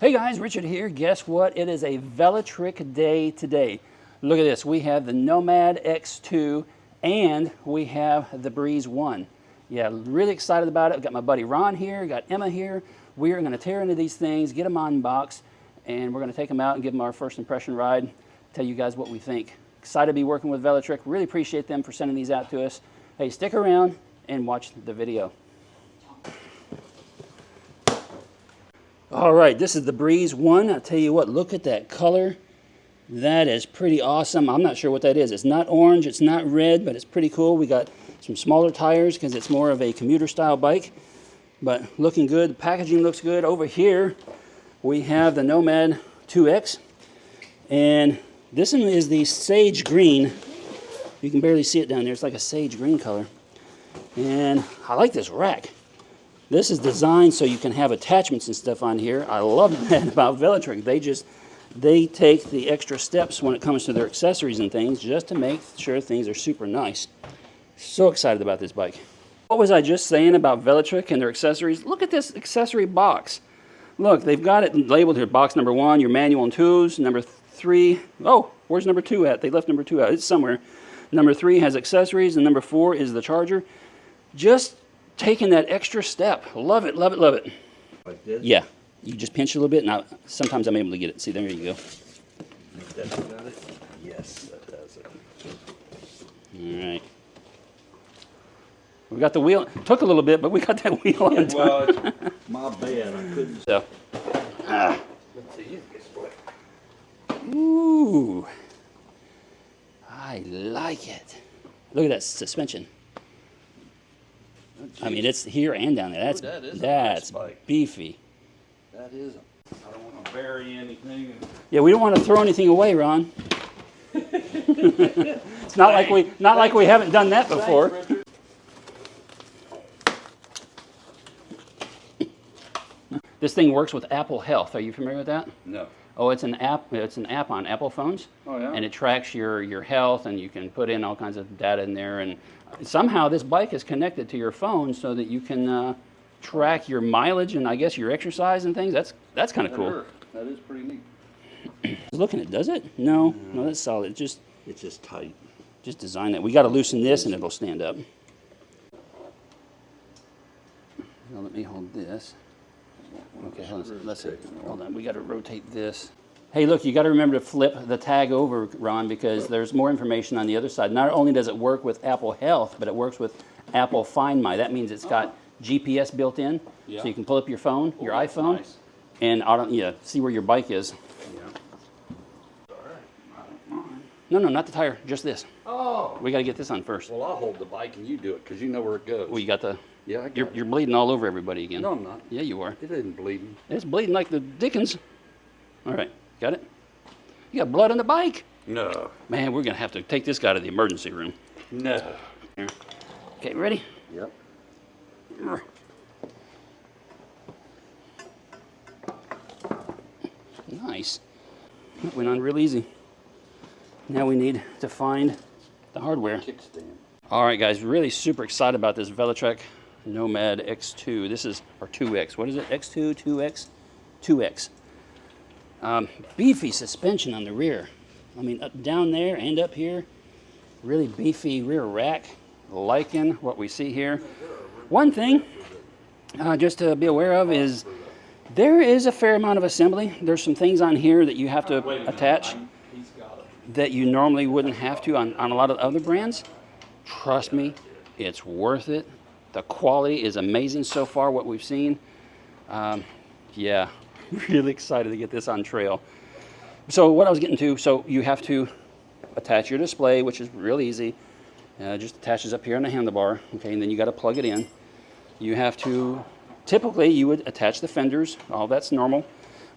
Hey guys, Richard here. Guess what? It is a Velotric day today. Look at this. We have the Nomad X2 and we have the Breeze 1. Yeah, really excited about it. I've got my buddy Ron here, got Emma here. We are going to tear into these things, get them unboxed, and we're going to take them out and give them our first impression ride, tell you guys what we think. Excited to be working with Velotric. Really appreciate them for sending these out to us. Hey, stick around and watch the video. All right, this is the Breeze 1. I'll tell you what, look at that color. That is pretty awesome. I'm not sure what that is. It's not orange, it's not red, but it's pretty cool. We got some smaller tires because it's more of a commuter style bike, but looking good. The packaging looks good. Over here, we have the Nomad 2X, and this one is the sage green. You can barely see it down there. It's like a sage green color. And I like this rack. This is designed so you can have attachments and stuff on here. I love that about Velotric. They take the extra steps when it comes to their accessories and things just to make sure things are super nice. So excited about this bike. What was I just saying about Velotric and their accessories? Look at this accessory box. Look, they've got it labeled here. Box number 1, your manual and tools. Number 3, oh, where's number 2 at? They left number 2 out. It's somewhere. Number 3 has accessories, and number 4 is the charger. Just taking that extra step. Love it, love it, love it. Like this? Yeah. You just pinch a little bit, and sometimes I'm able to get it. See, there you go. That's got it? Yes, that does it. All right. We got the wheel. It took a little bit, but we got that wheel on time. Well, it's my bad. I couldn't. So, Let's see. ooh. I like it. Look at that suspension. I mean, it's here and down there. That's beefy. That is. I don't want to bury anything. Yeah, we don't want to throw anything away, Ron. It's not like we haven't done that before. This thing works with Apple Health. Are you familiar with that? No. Oh, it's an app. It's an app on Apple phones. Oh yeah. And it tracks your health, and you can put in all kinds of data in there. And somehow this bike is connected to your phone so that you can track your mileage and I guess your exercise and things. That's kind of cool. That is pretty neat. Looking at, does it? No, that's solid. It's just tight. Just design that. We got to loosen this and it'll stand up. Now let me hold this. Okay, let's see. Hold on. We got to rotate this. Hey, look, you got to remember to flip the tag over, Ron, because there's more information on the other side. Not only does it work with Apple Health, but it works with Apple Find My. That means it's got GPS built in, so you can pull up your phone, your iPhone, nice. And see where your bike is. Yeah. No, not the tire, just this. Oh. We got to get this on first. Well, I'll hold the bike and you do it because you know where it goes. Well, you got the. Yeah, you're bleeding all over everybody again. No, I'm not. Yeah, you are. It isn't bleeding. It's bleeding like the Dickens. All right, got it? You got blood on the bike. No. Man, we're going to have to take this guy to the emergency room. No. Here. Okay, ready? Yep. Nice. That went on real easy. Now we need to find the hardware. Kickstand. All right, guys, really super excited about this Velotric Nomad X2. This is our 2X. What is it? X2, 2X? 2X. Beefy suspension on the rear. I mean, up down there and up here. Really beefy rear rack. Liking what we see here. One thing just to be aware of is there is a fair amount of assembly. There's some things on here that you have to attach that you normally wouldn't have to on a lot of other brands. Trust me, it's worth it. The quality is amazing so far, what we've seen. Yeah, really excited to get this on trail. So what I was getting to, so you have to attach your display, which is real easy. Just attaches up here on the handlebar, okay, and then you got to plug it in. You have to, typically you would attach the fenders, all that's normal.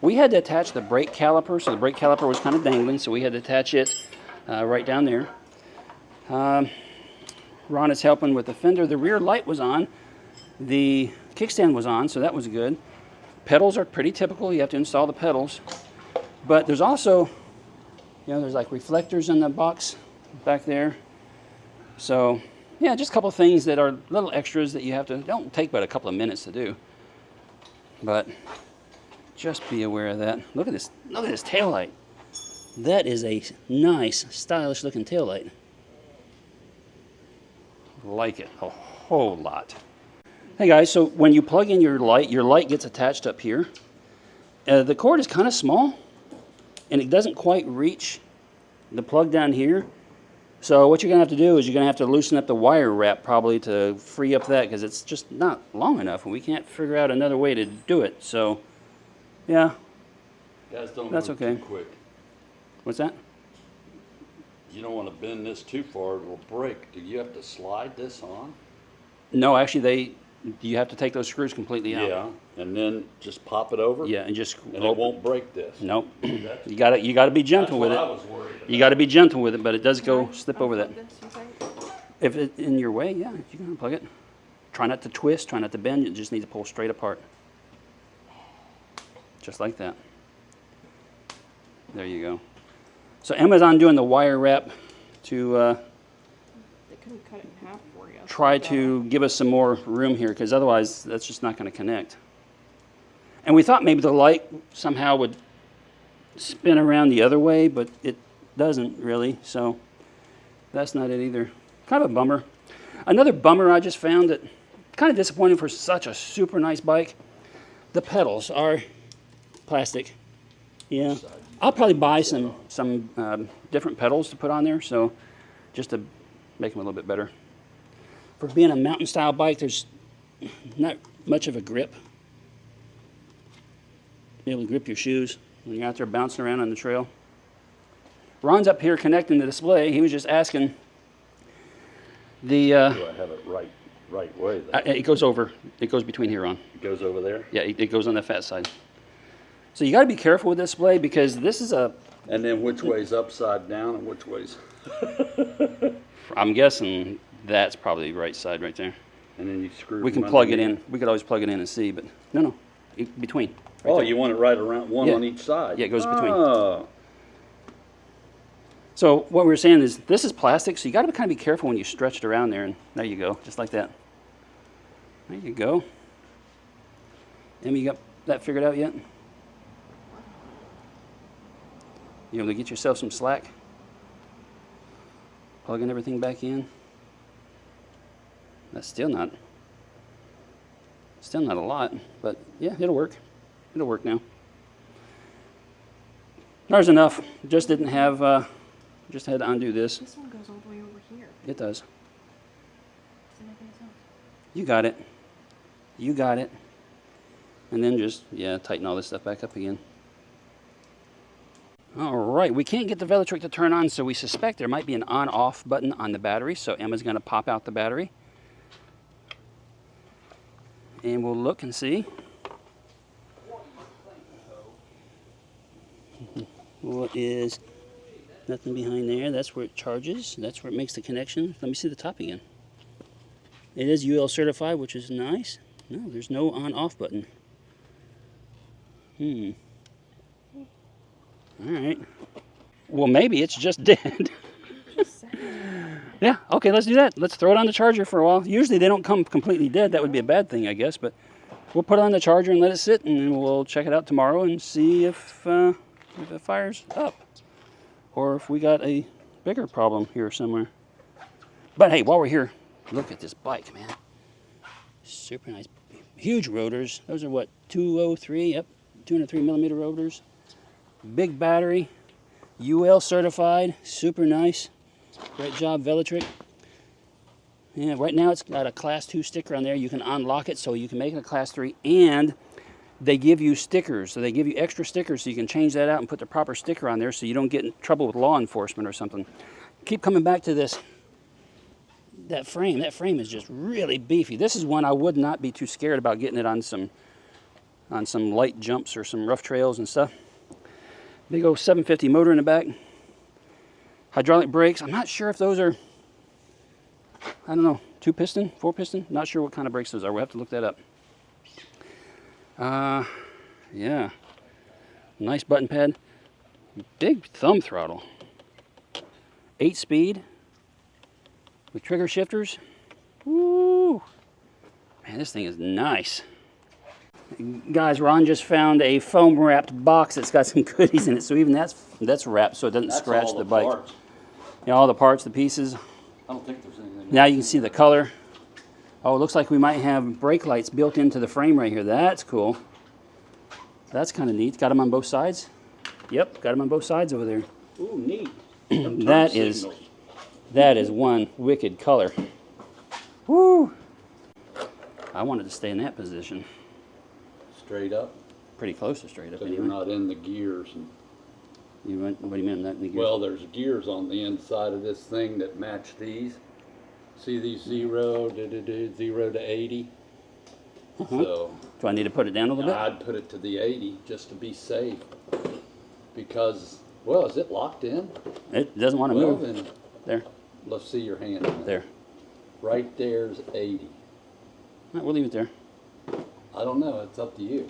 We had to attach the brake caliper, so the brake caliper was kind of dangling, so we had to attach it right down there. Ron is helping with the fender. The rear light was on. The kickstand was on, so that was good. Pedals are pretty typical. You have to install the pedals. But there's also, there's like reflectors in the box back there. So, yeah, just a couple of things that are little extras that you have to, don't take but a couple of minutes to do. But Just be aware of that. Look at this taillight. That is a nice, stylish looking taillight. Like it a whole lot. Hey guys, so when you plug in your light gets attached up here. The cord is kind of small, and it doesn't quite reach the plug down here. So what you're gonna have to do is you're gonna have to loosen up the wire wrap probably to free up that, because it's just not long enough, and we can't figure out another way to do it. So, yeah, Guys, don't that's move okay. too quick. What's that? You don't want to bend this too far; it'll break. Do you have to slide this on? No, actually, you have to take those screws completely out. Yeah, and then just pop it over. Yeah, and just And it won't break this. Nope. You gotta be gentle with it. That's what I was worried about. You gotta be gentle with it, but it does go Can I slip over that. unplug this, you think? If it's in your way, yeah, you can unplug it. Try not to twist, try not to bend. You just need to pull straight apart. Just like that. There you go. So Emma's on doing the wire wrap to They couldn't cut it in half for you. try to give us some more room here, because otherwise that's just not going to connect. And we thought maybe the light somehow would spin around the other way, but it doesn't really, so that's not it either. Kind of a bummer. Another bummer I just found, that kind of disappointing for such a super nice bike. The pedals are plastic. Yeah, I'll probably buy some different pedals to put on there, so just to make them a little bit better. For being a mountain style bike, there's not much of a grip. Be able to grip your shoes when you're out there bouncing around on the trail. Ron's up here connecting the display. He was just asking the. Do I have it right way? Then? It goes over. It goes between here, Ron. It goes over there. Yeah, it goes on the fat side. So you got to be careful with this display, because this is a. And then which way's upside down and which way's? I'm guessing that's probably the right side right there. And then you screw. We can them plug it underneath. in. We could always plug it in and see, but no, between. Right Oh, there. you want it right around one Yeah. on each side. Yeah, it goes between. Oh. So what we were saying is this is plastic, so you got to kind of be careful when you stretch it around there, and there you go, just like that. There you go. Emmy, you got that figured out yet? You able to get yourself some slack? Plugging everything back in. That's still not a lot, but yeah, it'll work. It'll work now. There's enough. Just didn't have. Just had to undo this. This one goes all the way over here. It does. Does it make any sense? You got it. You got it. And then just, yeah, tighten all this stuff back up again. All right, we can't get the Velotric to turn on, so we suspect there might be an on-off button on the battery, so Emma's going to pop out the battery. And we'll look and see. What is... Nothing behind there. That's where it charges. That's where it makes the connection. Let me see the top again. It is UL certified, which is nice. No, there's no on-off button. All right. Well, maybe it's just dead. Yeah, okay, let's do that. Let's throw it on the charger for a while. Usually they don't come completely dead. That would be a bad thing, I guess. But we'll put it on the charger and let it sit, and then we'll check it out tomorrow and see if it fires up, or if we got a bigger problem here somewhere. But hey, while we're here, look at this bike, man. Super nice. Huge rotors. Those are what, 203? Yep, 203 millimeter rotors. Big battery. UL certified. Super nice. Great job, Velotric. Yeah, right now it's got a Class 2 sticker on there. You can unlock it so you can make it a Class 3, and they give you stickers. So they give you extra stickers so you can change that out and put the proper sticker on there so you don't get in trouble with law enforcement or something. Keep coming back to this. That frame is just really beefy. This is one I would not be too scared about getting it on some light jumps or some rough trails and stuff. Big old 750 motor in the back. Hydraulic brakes. I'm not sure if those are, I don't know, 2-piston, 4-piston? Not sure what kind of brakes those are. We'll have to look that up. Yeah. Nice button pad. Big thumb throttle. 8-speed. With trigger shifters. Woo! Man, this thing is nice. Guys, Ron just found a foam wrapped box that's got some goodies in it. So even that's wrapped so it doesn't That's scratch all the bike. parts. Yeah, all the parts, the pieces. I don't think there's anything. Now you can see the color. Oh, it looks like we might have brake lights built into the frame right here. That's cool. That's kind of neat. Got them on both sides? Yep, got them on both sides over there. Ooh, neat. That is one wicked color. Woo! I wanted to stay in that position. Straight up. Pretty close to straight up So anyway. you're not in the gears. And, What do you mean, not in the gear? well, there's gears on the inside of this thing that match these. See these 0 to 80? So Do I need to put it down a little bit? I'd put it to the 80 just to be safe. Because, well, is it locked in? It doesn't want to Well, move. then There, let's see your hand on it. there. Right there's 80. All right, we'll leave it there. I don't know. It's up to you.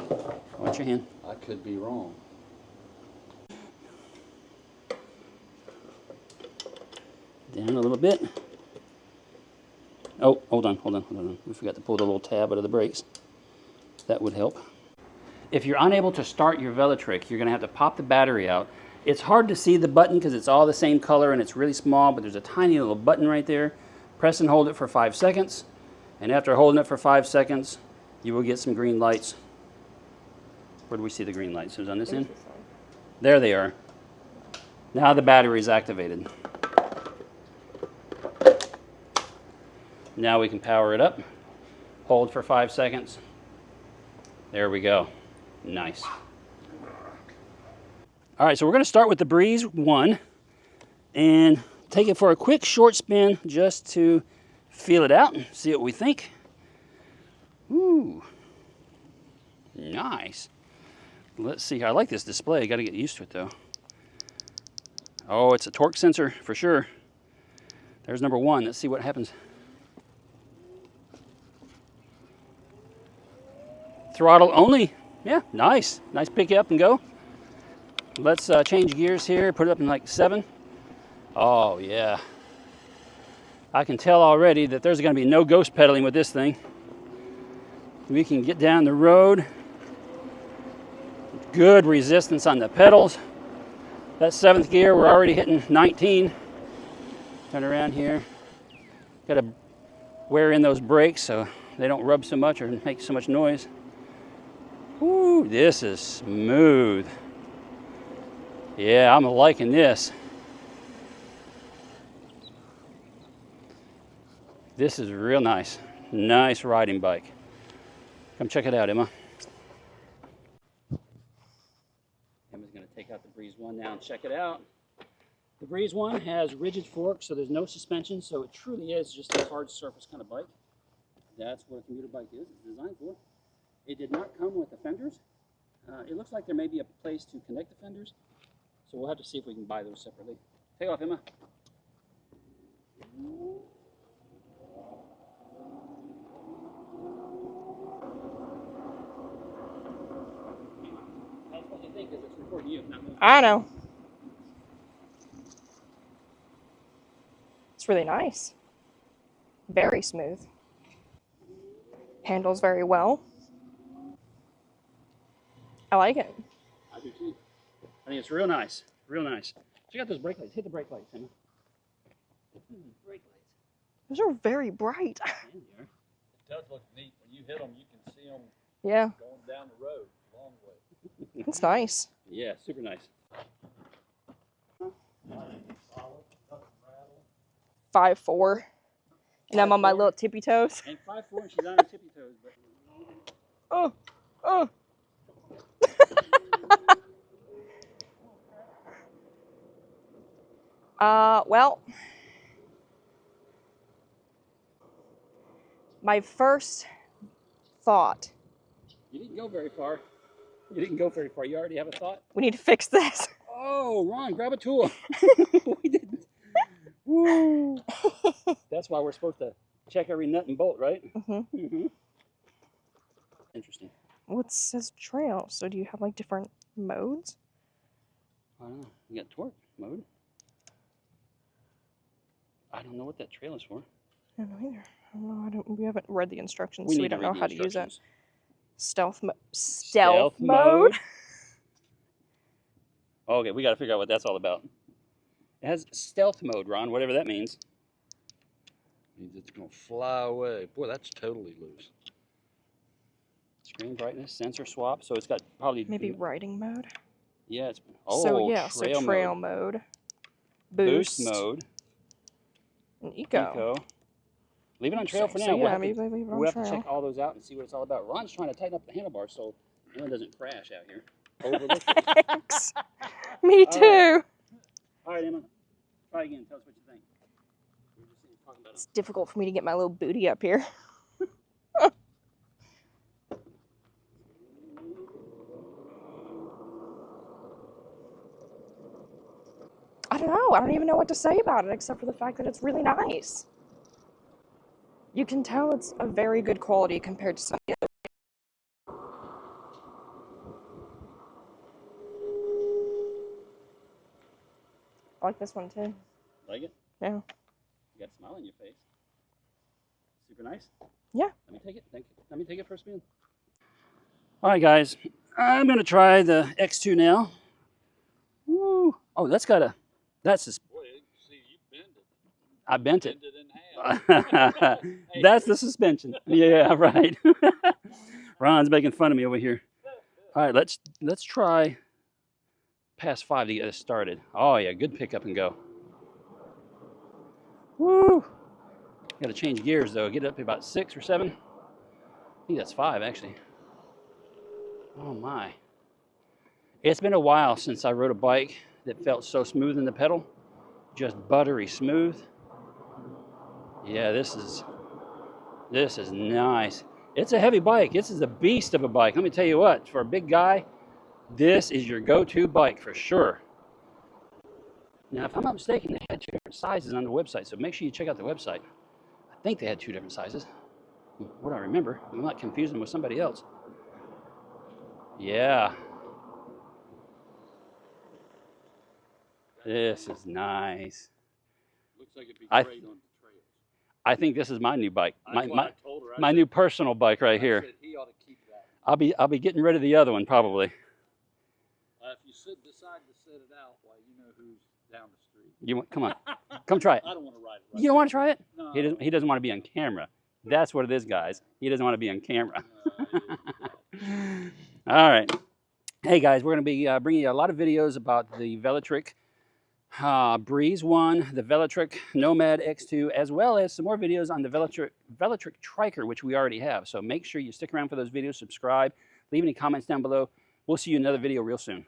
Watch your hand. I could be wrong. Down a little bit. Oh, hold on. We forgot to pull the little tab out of the brakes. That would help. If you're unable to start your Velotric, you're going to have to pop the battery out. It's hard to see the button because it's all the same color and it's really small, but there's a tiny little button right there. Press and hold it for 5 seconds. And after holding it for 5 seconds, you will get some green lights. Where do we see the green lights? Is it on this end? There they are. Now the battery is activated. Now we can power it up. Hold for 5 seconds. There we go. Nice. All right, so we're going to start with the Breeze 1 and take it for a quick short spin just to feel it out and see what we think. Ooh, nice. Let's see. I like this display. Got to get used to it though. Oh, it's a torque sensor for sure. There's number 1. Let's see what happens. Throttle only. Yeah, nice. Nice pick up and go. Let's change gears here. Put it up in like 7. Oh, yeah. I can tell already that there's going to be no ghost pedaling with this thing. We can get down the road. Good resistance on the pedals. That 7th gear, we're already hitting 19. Turn around here. Got to wear in those brakes so they don't rub so much or make so much noise. Woo, this is smooth. Yeah, I'm liking this. This is real nice. Nice riding bike. Come check it out, Emma. Emma's going to take out the Breeze 1 now and check it out. The Breeze 1 has rigid forks, so there's no suspension, so it truly is just a hard surface kind of bike. That's what a commuter bike is. It's designed for. It did not come with the fenders. It looks like there may be a place to connect the fenders, so we'll have to see if we can buy those separately. Take off, Emma. That's what you think, because it's recording you, not me. I know. It's really nice. Very smooth. Handles very well. I like it. I do too. I think it's real nice. Real nice. Check out those brake lights. Hit the brake lights, Emma. Brake lights. Those are very bright. Yeah, they are. It does look neat. When you hit them, you can see them Yeah, going down the road a long way. it's nice. Yeah, super nice. 5'4", and I'm on my little tippy toes. And 5'4", and she's on her tippy toes. But Oh. Well, my first thought, you didn't go very far. You didn't go very far. You already have a thought? we need to fix this. Oh, Ron, grab a tool. We didn't. Woo. That's why we're supposed to check every nut and bolt, right? Mm-hmm. Interesting. Well, it says trail, so do you have like different modes? I don't know. You got torque mode. I don't know what that trail is for. I don't know either. I don't know. We haven't read the instructions, We so need we to don't read know the how to use it. instructions. Stealth mode. Okay, we got to figure out what that's all about. It has stealth mode, Ron, whatever that means. Means it's gonna fly away. Boy, that's totally loose. Screen brightness, sensor swap. So it's got probably Maybe riding mode. Yeah, it's Trail mode. Boost mode. And eco. Leave it on trail for now. So yeah, we'll leave it on have trail. to check all those out and see what it's all about. Ron's trying to tighten up the handlebars so one doesn't crash out here. Overlook it. Thanks. Me too. All right, Emma. Try again. Tell us what you think. It's difficult for me to get my little booty up here. I don't know. I don't even know what to say about it except for the fact that it's really nice. You can tell it's a very good quality compared to some of the other. I like this one too. Like it? Yeah. You got a smile on your face. Super nice. Yeah. Let me take it. Thank you. Let me take it for a spin. All right, guys. I'm going to try the X2 now. Woo. Oh, that's got a... That's a... Boy, see, you bend it. I bent it. Bend it in half. That's the suspension. Yeah, right. Ron's making fun of me over here. All right, let's try past 5 to get us started. Oh yeah, good pick up and go. Woo! Got to change gears though. Get it up to about 6 or 7. I think that's 5 actually. Oh my! It's been a while since I rode a bike that felt so smooth in the pedal, just buttery smooth. Yeah, this is nice. It's a heavy bike. This is a beast of a bike. Let me tell you what, for a big guy, this is your go-to bike for sure. Now, if I'm not mistaken, they had 2 different sizes on the website, so make sure you check out the website. I think they had 2 different sizes. What I remember, I'm not confusing them with somebody else. Yeah. This is nice. Looks like it'd be I- great on the trails. I think this is my new bike. That's what I told her. My new personal bike right here. I said he ought to keep that. I'll be getting rid of the other one probably. If you decide to set it out, why, you know who's down the street. Come on, come try it. I don't want to ride it. Right You don't want to try it? No. He doesn't want to be on camera. That's what it is, guys. He doesn't want to be on camera. All right. Hey guys, we're going to be bringing you a lot of videos about the Velotric Breeze 1, the Velotric Nomad X2, as well as some more videos on the Velotric Triker, which we already have. So make sure you stick around for those videos, subscribe, leave any comments down below. We'll see you in another video real soon.